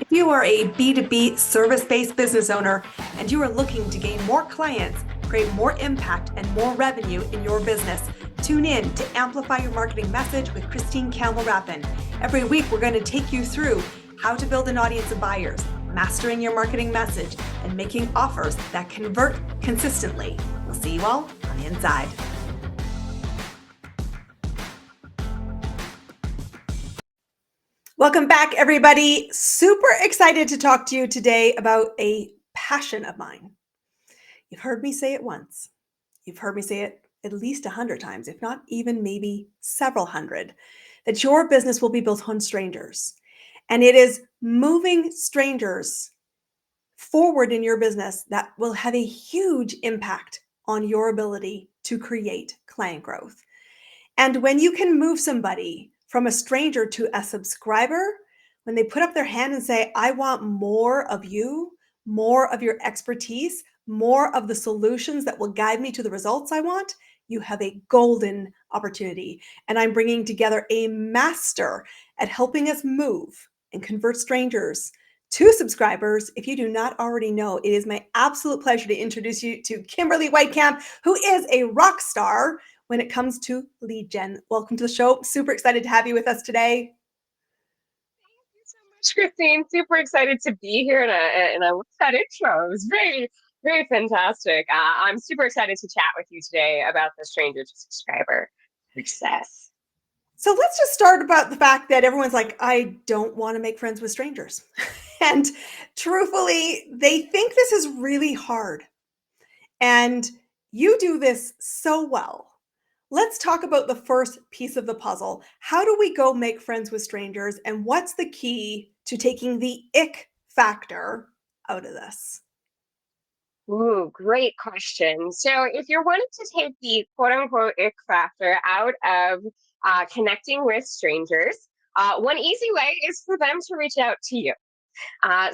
If you are a B2B service-based business owner and you are looking to gain more clients, create more impact and more revenue in your business, tune in to Amplify Your Marketing Message with Christine Campbell-Rappin. Every week, we're going to take you through how to build an audience of buyers, mastering your marketing message, and making offers that convert consistently. We'll see you all on the inside. Welcome back, everybody. Super excited to talk to you today about a passion of mine. You've heard me say it once. You've heard me say it at least 100 times, if not even maybe several hundred, that your business will be built on strangers. And it is moving strangers forward in your business that will have a huge impact on your ability to create client growth. And when you can move somebody from a stranger to a subscriber, when they put up their hand and say, I want more of you, more of your expertise, more of the solutions that will guide me to the results I want, you have a golden opportunity. And I'm bringing together a master at helping us move and convert strangers to subscribers. If you do not already know, it is my absolute pleasure to introduce you to Kimberly Weitkamp, who is a rock star when it comes to lead gen. Welcome to the show. Super excited to have you with us today. Thank you so much, Christine. Super excited to be here, and I love that intro. It was very, very fantastic. I'm super excited to chat with you today about the stranger to subscriber success. So let's just start about the fact that everyone's like, I don't want to make friends with strangers. And truthfully, they think this is really hard. And you do this so well. Let's talk about the first piece of the puzzle. How do we go make friends with strangers? And what's the key to taking the ick factor out of this? Ooh, great question. So if you're wanting to take the quote unquote ick factor out of connecting with strangers, one easy way is for them to reach out to you. I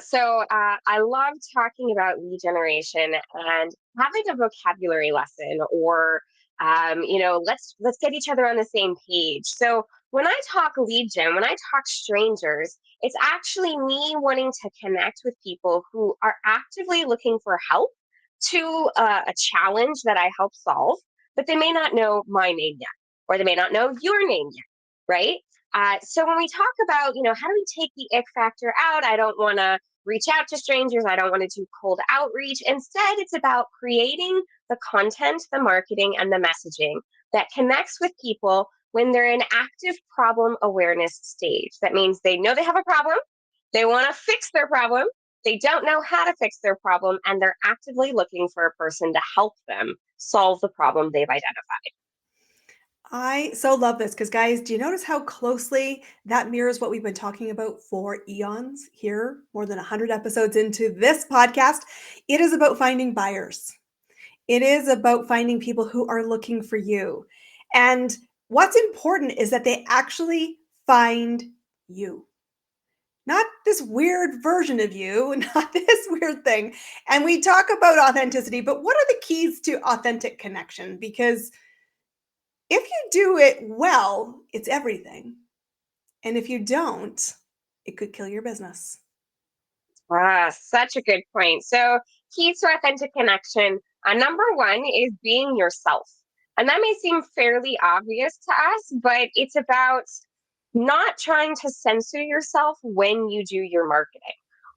love talking about lead generation and having a vocabulary lesson, or let's get each other on the same page. So when I talk lead gen, when I talk strangers, it's actually me wanting to connect with people who are actively looking for help to a challenge that I help solve, but they may not know my name yet, or they may not know your name yet, right? So when we talk about, how do we take the ick factor out? I don't want to reach out to strangers. I don't want to do cold outreach. Instead, it's about creating the content, the marketing, and the messaging that connects with people when they're in active problem awareness stage. That means they know they have a problem. They want to fix their problem. They don't know how to fix their problem, and they're actively looking for a person to help them solve the problem they've identified. I so love this because, guys, do you notice how closely that mirrors what we've been talking about for eons here, more than 100 episodes into this podcast? It is about finding buyers. It is about finding people who are looking for you. And what's important is that they actually find you, not this weird version of you, not this weird thing. And we talk about authenticity, but what are the keys to authentic connection? Because if you do it well, it's everything. And if you don't, it could kill your business. Such a good point. So, keys to authentic connection. Number one is being yourself. And that may seem fairly obvious to us, but it's about not trying to censor yourself when you do your marketing.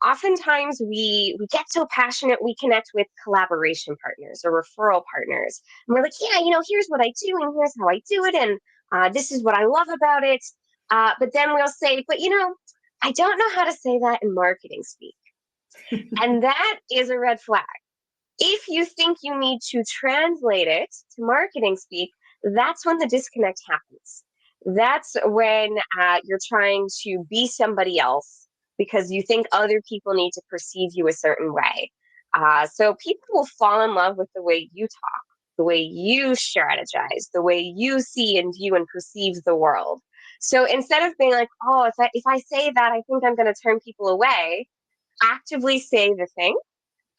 Oftentimes, we get so passionate, we connect with collaboration partners or referral partners. And we're like, yeah, here's what I do, and here's how I do it, and this is what I love about it. But then we'll say, but I don't know how to say that in marketing speak. And that is a red flag. If you think you need to translate it to marketing speak, that's when the disconnect happens. That's when you're trying to be somebody else because you think other people need to perceive you a certain way. So people will fall in love with the way you talk, the way you strategize, the way you see and view and perceive the world. So instead of being like, oh, if I say that, I think I'm going to turn people away, actively say the thing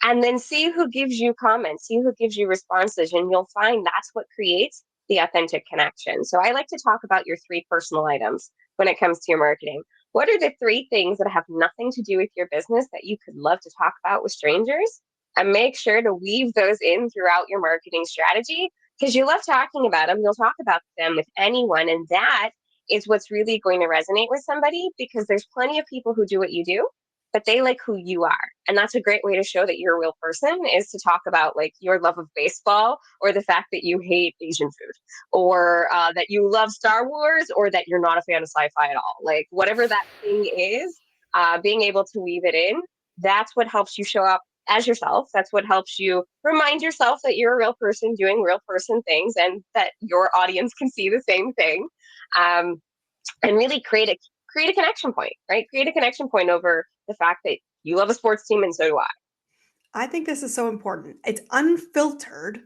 and then see who gives you comments, see who gives you responses, and you'll find that's what creates the authentic connection. So I like to talk about your three personal items when it comes to your marketing. What are the three things that have nothing to do with your business that you could love to talk about with strangers? And make sure to weave those in throughout your marketing strategy because you love talking about them. You'll talk about them with anyone. And that is what's really going to resonate with somebody because there's plenty of people who do what you do, but they like who you are. And that's a great way to show that you're a real person is to talk about like your love of baseball or the fact that you hate Asian food or that you love Star Wars or that you're not a fan of sci-fi at all. Like whatever that thing is, being able to weave it in, that's what helps you show up as yourself. That's what helps you remind yourself that you're a real person doing real person things and that your audience can see the same thing. Um, and really create a connection point, right? Create a connection point over the fact that you love a sports team and so do I. I think this is so important. It's unfiltered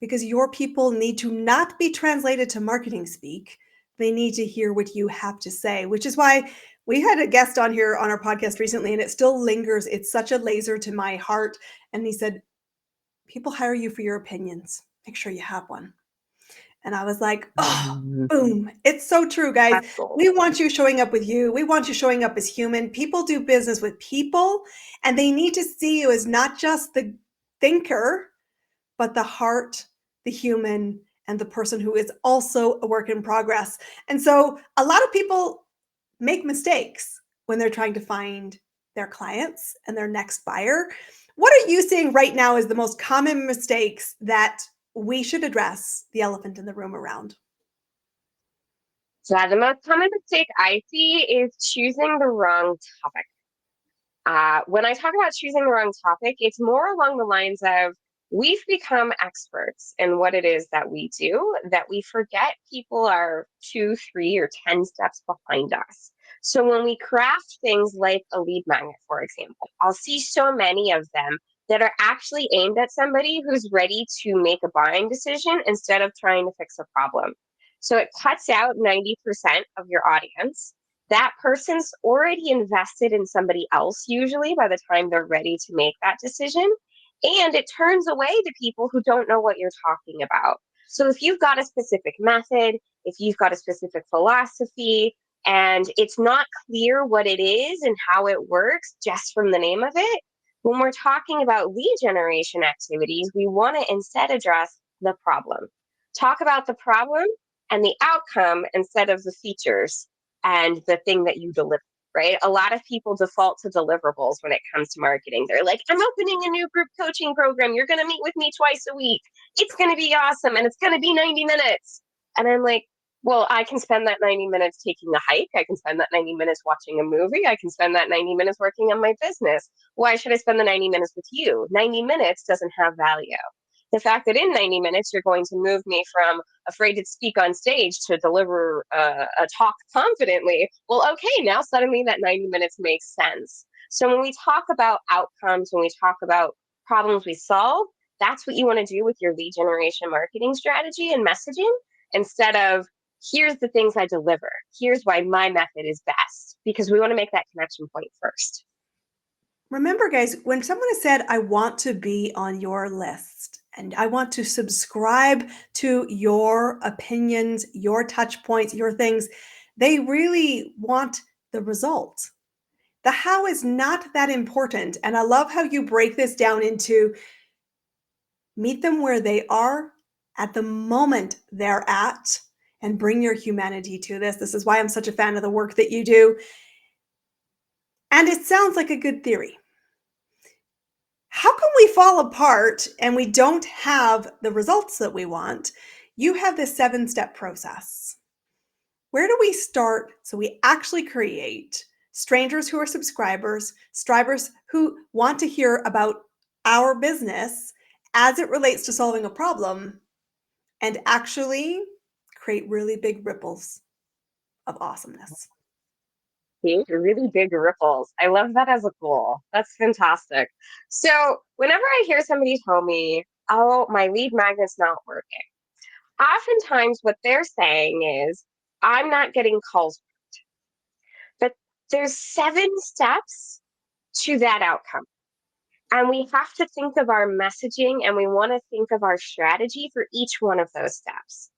because your people need to not be translated to marketing speak. They need to hear what you have to say, which is why we had a guest on here on our podcast recently, and it still lingers. It's such a laser to my heart. And he said, people hire you for your opinions. Make sure you have one. And I was like, oh, boom. It's so true, guys. That's cool. We want you showing up with you. We want you showing up as human. People do business with people, and they need to see you as not just the thinker, but the heart, the human, and the person who is also a work in progress. And so a lot of people make mistakes when they're trying to find their clients and their next buyer. What are you seeing right now as the most common mistakes that we should address the elephant in the room around? So the most common mistake I see is choosing the wrong topic. When I talk about choosing the wrong topic, it's more along the lines of we've become experts in what it is that we do that we forget people are 2, 3, or 10 steps behind us. So when we craft things like a lead magnet, for example, I'll see so many of them that are actually aimed at somebody who's ready to make a buying decision instead of trying to fix a problem. So it cuts out 90% of your audience. That person's already invested in somebody else, usually by the time they're ready to make that decision. And it turns away the people who don't know what you're talking about. So if you've got a specific method, if you've got a specific philosophy, and it's not clear what it is and how it works just from the name of it, when we're talking about lead generation activities, we want to instead address the problem. Talk about the problem and the outcome instead of the features and the thing that you deliver, right? A lot of people default to deliverables when it comes to marketing. They're like, I'm opening a new group coaching program. You're going to meet with me twice a week. It's going to be awesome. And it's going to be 90 minutes. And I'm like, well, I can spend that 90 minutes taking a hike. I can spend that 90 minutes watching a movie. I can spend that 90 minutes working on my business. Why should I spend the 90 minutes with you? 90 minutes doesn't have value. The fact that in 90 minutes, you're going to move me from afraid to speak on stage to deliver a talk confidently. Well, okay, now suddenly that 90 minutes makes sense. So when we talk about outcomes, when we talk about problems we solve, that's what you want to do with your lead generation marketing strategy and messaging instead of here's the things I deliver. Here's why my method is best because we want to make that connection point first. Remember, guys, when someone has said, I want to be on your list and I want to subscribe to your opinions, your touch points, your things, they really want the result. The how is not that important. And I love how you break this down into meet them where they are at the moment they're at and bring your humanity to this. This is why I'm such a fan of the work that you do. And it sounds like a good theory. How come we fall apart and we don't have the results that we want? You have this 7-step process. Where do we start so we actually create strangers who are subscribers who want to hear about our business as it relates to solving a problem and actually create really big ripples of awesomeness? Really big ripples. I love that as a goal. That's fantastic. So whenever I hear somebody tell me, oh, my lead magnet's not working, oftentimes what they're saying is, I'm not getting calls. But there's 7 steps to that outcome. And we have to think of our messaging and we want to think of our strategy for each one of those steps.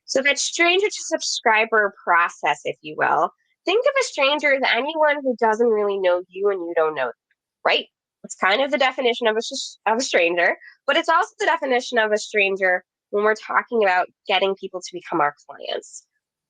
So that stranger to subscriber process, if you will, Think of a stranger as anyone who doesn't really know you and you don't know them, right? It's kind of the definition of a stranger, but it's also the definition of a stranger when we're talking about getting people to become our clients.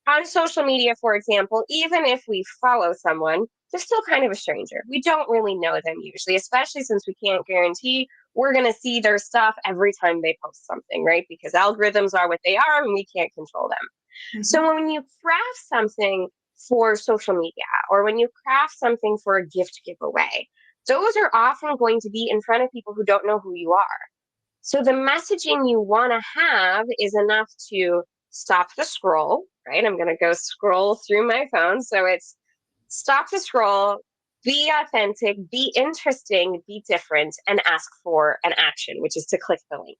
On social media, for example, even if we follow someone, they're still kind of a stranger. We don't really know them usually, especially since we can't guarantee we're going to see their stuff every time they post something, right? Because algorithms are what they are and we can't control them. Mhm. So when you craft something for social media or when you craft something for a gift giveaway, those are often going to be in front of people who don't know who you are. So the messaging you want to have is enough to stop the scroll, right? I'm going to go scroll through my phone. So it's stop the scroll, be authentic, be interesting, be different, and ask for an action, which is to click the link.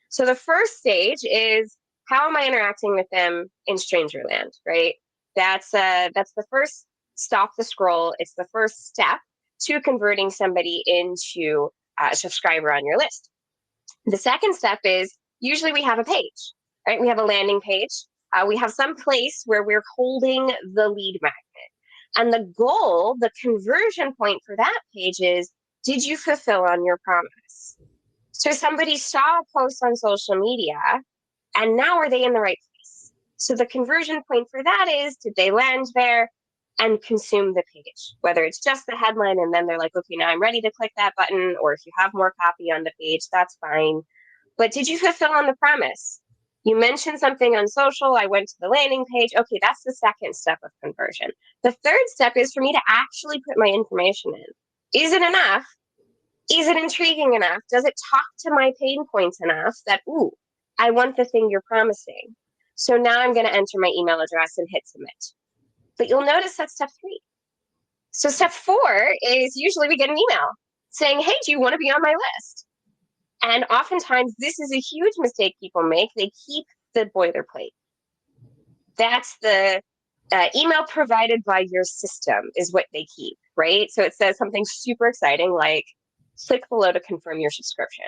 So the first stage is how am I interacting with them in Strangerland, right? That's the first stop the scroll. It's the first step to converting somebody into a subscriber on your list. The second step is usually we have a page, right? We have a landing page. We have some place where we're holding the lead magnet. And the goal, the conversion point for that page is, did you fulfill on your promise? So somebody saw a post on social media and now are they in the right place? So the conversion point for that is, did they land there and consume the page? Whether it's just the headline and then they're like, okay, now I'm ready to click that button, or if you have more copy on the page, that's fine. But did you fulfill on the promise? You mentioned something on social. I went to the landing page. Okay, that's the second step of conversion. The third step is for me to actually put my information in. Is it enough? Is it intriguing enough? Does it talk to my pain points enough that, ooh, I want the thing you're promising? So now I'm going to enter my email address and hit submit. But you'll notice that's step 3. So step 4 is usually we get an email saying, hey, do you want to be on my list? And oftentimes this is a huge mistake people make. They keep the boilerplate. That's the email provided by your system is what they keep, right? So it says something super exciting like, click below to confirm your subscription.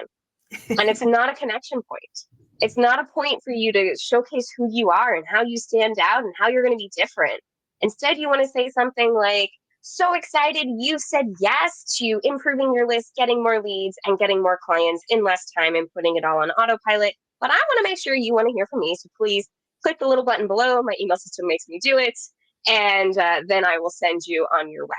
And it's not a connection point. It's not a point for you to showcase who you are and how you stand out and how you're going to be different. Instead, you want to say something like, so excited you said yes to improving your list, getting more leads, and getting more clients in less time and putting it all on autopilot. But I want to make sure you want to hear from me. So please click the little button below. My email system makes me do it. And then I will send you on your way.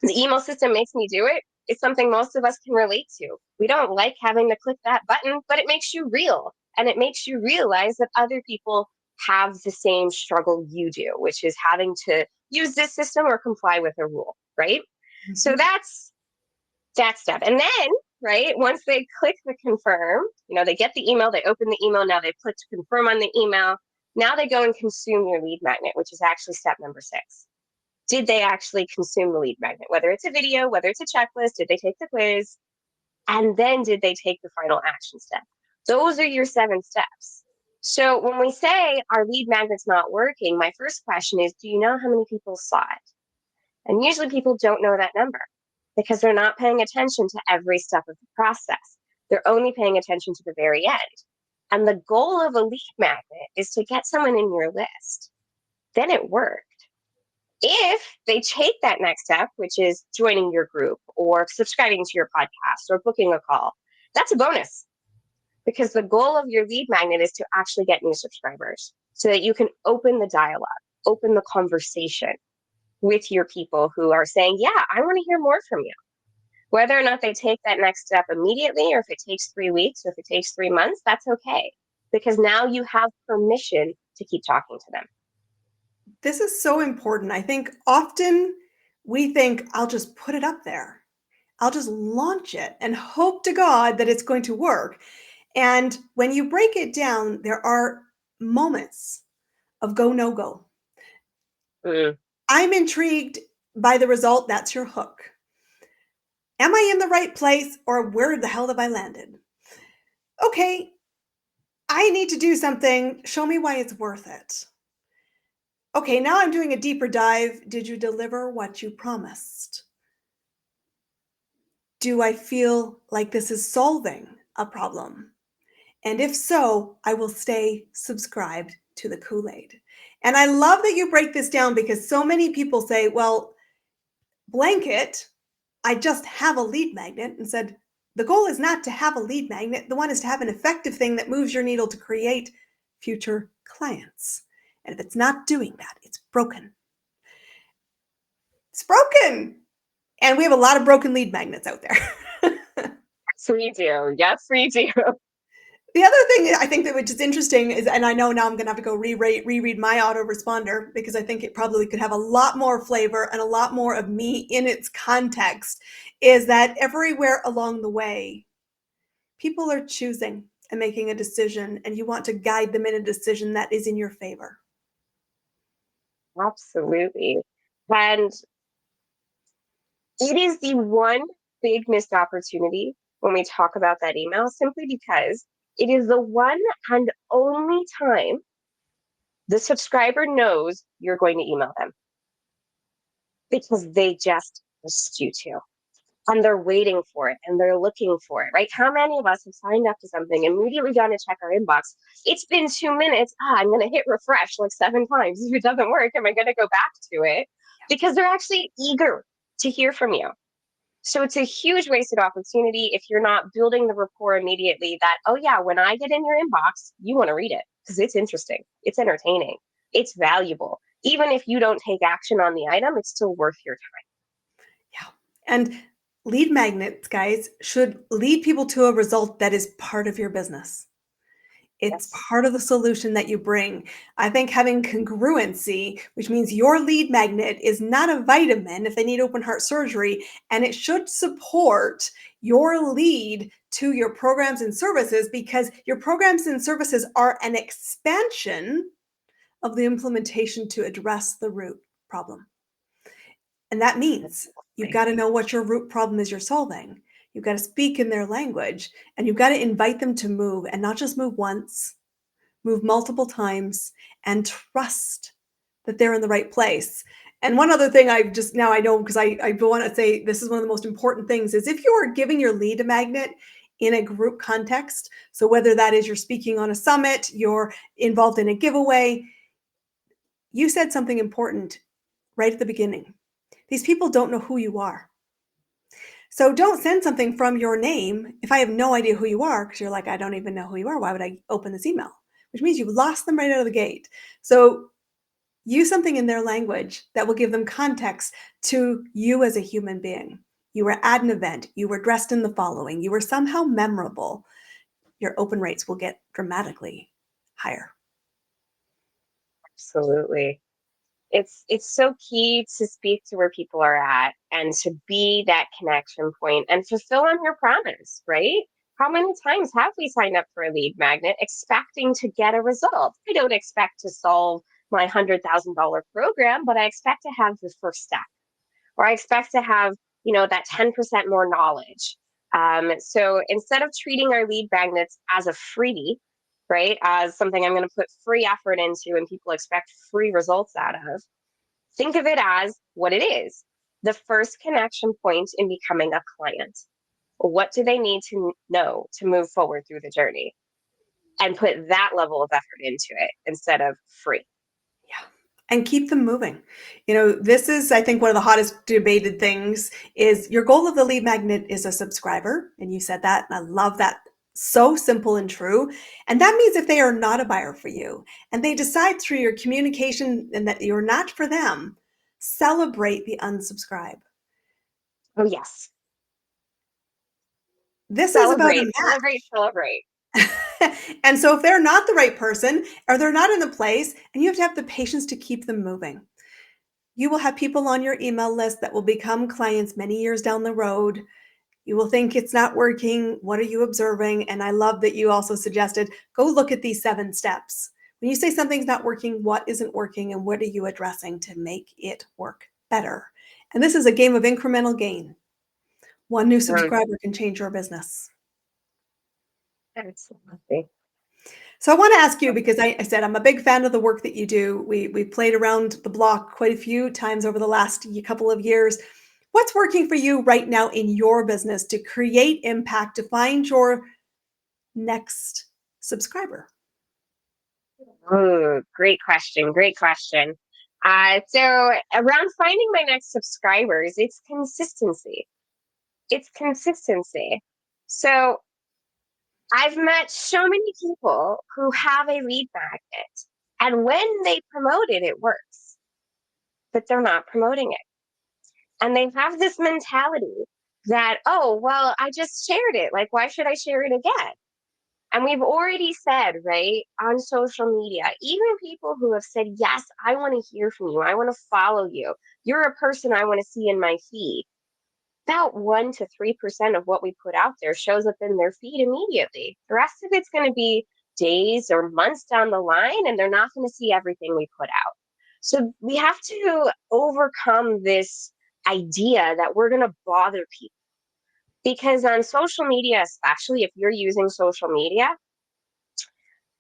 The email system makes me do it. It's something most of us can relate to. We don't like having to click that button, but it makes you real. And it makes you realize that other people have the same struggle you do, which is having to use this system or comply with a rule, right? Mm-hmm. So that's that step. And then, right, once they click the confirm, they get the email, they open the email, now they click to confirm on the email. Now they go and consume your lead magnet, which is actually step number 6. Did they actually consume the lead magnet? Whether it's a video, whether it's a checklist, did they take the quiz? And then did they take the final action step? Those are your 7 steps. So when we say our lead magnet's not working, my first question is, do you know how many people saw it? And usually people don't know that number because they're not paying attention to every step of the process. They're only paying attention to the very end. And the goal of a lead magnet is to get someone in your list. Then it works. If they take that next step, which is joining your group or subscribing to your podcast or booking a call, that's a bonus because the goal of your lead magnet is to actually get new subscribers so that you can open the dialogue, open the conversation with your people who are saying, yeah, I want to hear more from you. Whether or not they take that next step immediately or if it takes 3 weeks or if it takes 3 months, that's okay because now you have permission to keep talking to them. This is so important. I think often we think, I'll just put it up there. I'll just launch it and hope to God that it's going to work. And when you break it down, there are moments of go, no go. I'm intrigued by the result. That's your hook. Am I in the right place or where the hell have I landed? Okay, I need to do something. Show me why it's worth it. Okay, now I'm doing a deeper dive. Did you deliver what you promised? Do I feel like this is solving a problem? And if so, I will stay subscribed to the Kool-Aid. And I love that you break this down because so many people say, well, blanket, I just have a lead magnet, and said, the goal is not to have a lead magnet. The one is to have an effective thing that moves your needle to create future clients. And if it's not doing that, it's broken. It's broken. And we have a lot of broken lead magnets out there. Yes, we do. Yes, we do. The other thing I think that which is interesting is, and I know now I'm going to have to go reread my autoresponder because I think it probably could have a lot more flavor and a lot more of me in its context, is that everywhere along the way, people are choosing and making a decision, and you want to guide them in a decision that is in your favor. Absolutely. And it is the one big missed opportunity when we talk about that email, simply because it is the one and only time the subscriber knows you're going to email them, because they just trust you to. And they're waiting for it and they're looking for it, right? How many of us have signed up to something, immediately gone to check our inbox? It's been 2 minutes. I'm going to hit refresh like 7 times. If it doesn't work, am I going to go back to it? Because they're actually eager to hear from you. So it's a huge wasted opportunity if you're not building the rapport immediately that, oh, yeah, when I get in your inbox, you want to read it because it's interesting, it's entertaining, it's valuable. Even if you don't take action on the item, it's still worth your time. Yeah. And lead magnets, guys, should lead people to a result that is part of your business. It's Yes. part of the solution that you bring. I think having congruency, which means your lead magnet is not a vitamin if they need open heart surgery, and it should support your lead to your programs and services, because your programs and services are an expansion of the implementation to address the root problem. And that means you've got to know what your root problem is you're solving. You've got to speak in their language, and you've got to invite them to move, and not just move once, move multiple times, and trust that they're in the right place. And one other thing I just now I know, because I want to say this is one of the most important things, is if you are giving your lead a magnet in a group context, so whether that is you're speaking on a summit, you're involved in a giveaway, you said something important right at the beginning. These people don't know who you are. So don't send something from your name if I have no idea who you are, because you're like, I don't even know who you are. Why would I open this email? Which means you've lost them right out of the gate. So use something in their language that will give them context to you as a human being. You were at an event, you were dressed in the following, you were somehow memorable. Your open rates will get dramatically higher. Absolutely. It's so key to speak to where people are at and to be that connection point and fulfill on your promise, right? How many times have we signed up for a lead magnet expecting to get a result? I don't expect to solve my $100,000 program, but I expect to have the first step, or I expect to have, that 10% more knowledge. So instead of treating our lead magnets as a freebie, right, as something I'm going to put free effort into and people expect free results out of, think of it as what it is: the first connection point in becoming a client. What do they need to know to move forward through the journey? And put that level of effort into it instead of free. Yeah. And keep them moving. This is, I think, one of the hottest debated things is your goal of the lead magnet is a subscriber. And you said that, and I love that. So simple and true. And that means if they are not a buyer for you and they decide through your communication and that you're not for them, celebrate the unsubscribe. Oh, yes. This is about a Celebrate, celebrate, celebrate. And so if they're not the right person or they're not in the place, and you have to have the patience to keep them moving. You will have people on your email list that will become clients many years down the road. You will think it's not working. What are you observing? And I love that you also suggested, go look at these 7 steps. When you say something's not working, what isn't working, and what are you addressing to make it work better? And this is a game of incremental gain. One new subscriber can change your business. Absolutely. So I want to ask you, because I said I'm a big fan of the work that you do. We played around the block quite a few times over the last couple of years. What's working for you right now in your business to create impact, to find your next subscriber? Oh, great question. Great question. So around finding my next subscribers, it's consistency. It's consistency. So I've met so many people who have a lead magnet, and when they promote it, it works, but they're not promoting it. And they have this mentality that, oh, well, I just shared it. Like, why should I share it again? And we've already said, right, on social media, even people who have said, yes, I want to hear from you. I want to follow you. You're a person I want to see in my feed. About 1 to 3% of what we put out there shows up in their feed immediately. The rest of it's going to be days or months down the line, and they're not going to see everything we put out. So we have to overcome this idea that we're going to bother people. Because on social media, especially if you're using social media,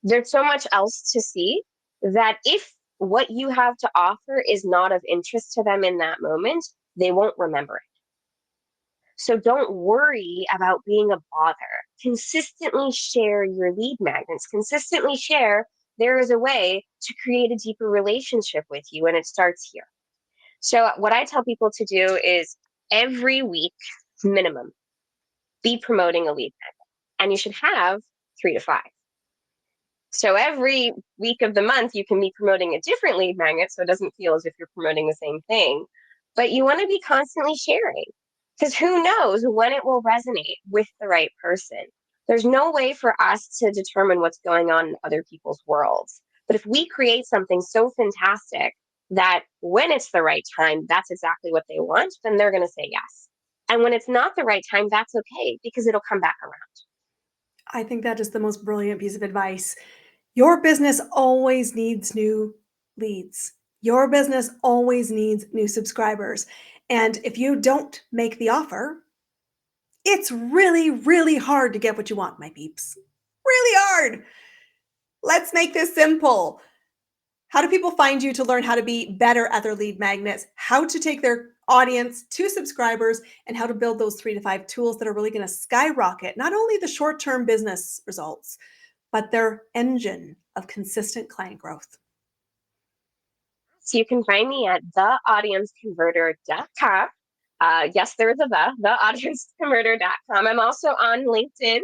there's so much else to see that if what you have to offer is not of interest to them in that moment, they won't remember it. So don't worry about being a bother. Consistently share your lead magnets. Consistently share there is a way to create a deeper relationship with you, and it starts here. So what I tell people to do is every week minimum, be promoting a lead magnet. And you should have 3 to 5. So every week of the month, you can be promoting a different lead magnet so it doesn't feel as if you're promoting the same thing. But you want to be constantly sharing because who knows when it will resonate with the right person. There's no way for us to determine what's going on in other people's worlds. But if we create something so fantastic that when it's the right time, that's exactly what they want, then they're going to say yes. And when it's not the right time, that's okay because it'll come back around. I think that is the most brilliant piece of advice. Your business always needs new leads. Your business always needs new subscribers. And if you don't make the offer, it's really, really hard to get what you want, my peeps. Really hard. Let's make this simple. How do people find you to learn how to be better at their lead magnets, how to take their audience to subscribers, and how to build those 3 to 5 tools that are really going to skyrocket not only the short-term business results, but their engine of consistent client growth? So you can find me at theaudienceconverter.com. Yes, there is a theaudienceconverter.com. I'm also on LinkedIn.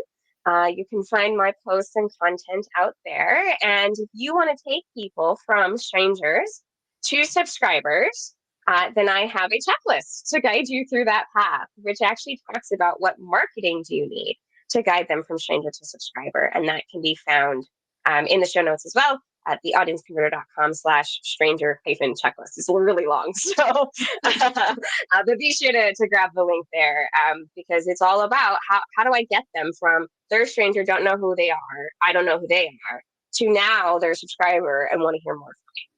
You can find my posts and content out there. And if you want to take people from strangers to subscribers, then I have a checklist to guide you through that path, which actually talks about what marketing do you need to guide them from stranger to subscriber. And that can be found in the show notes as well at theaudienceconverter.com/stranger-checklist. It's really long. So, but be sure to grab the link there because it's all about how do I get them from they're a stranger, don't know who they are, I don't know who they are, to now they're a subscriber and want to hear more from me.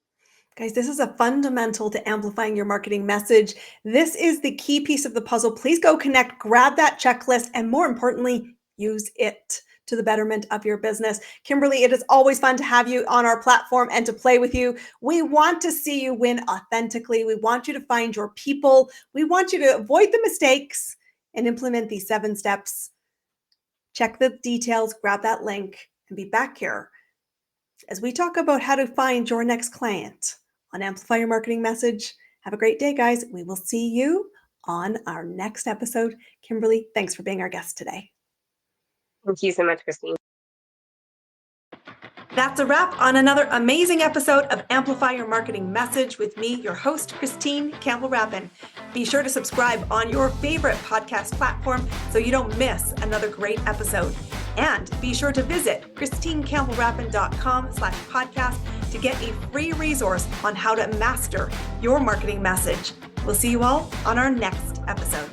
Guys, this is a fundamental to amplifying your marketing message. This is the key piece of the puzzle. Please go connect, grab that checklist, and more importantly, use it to the betterment of your business. Kimberly, it is always fun to have you on our platform and to play with you. We want to see you win authentically. We want you to find your people. We want you to avoid the mistakes and implement these 7 steps. Check the details, grab that link, and be back here as we talk about how to find your next client on Amplify Your Marketing Message. Have a great day, guys. We will see you on our next episode. Kimberly, thanks for being our guest today. Thank you so much, Christine. That's a wrap on another amazing episode of Amplify Your Marketing Message with me, your host, Christine Campbell-Rappin. Be sure to subscribe on your favorite podcast platform so you don't miss another great episode. And be sure to visit christinecampbellrappin.com/podcast to get a free resource on how to master your marketing message. We'll see you all on our next episode.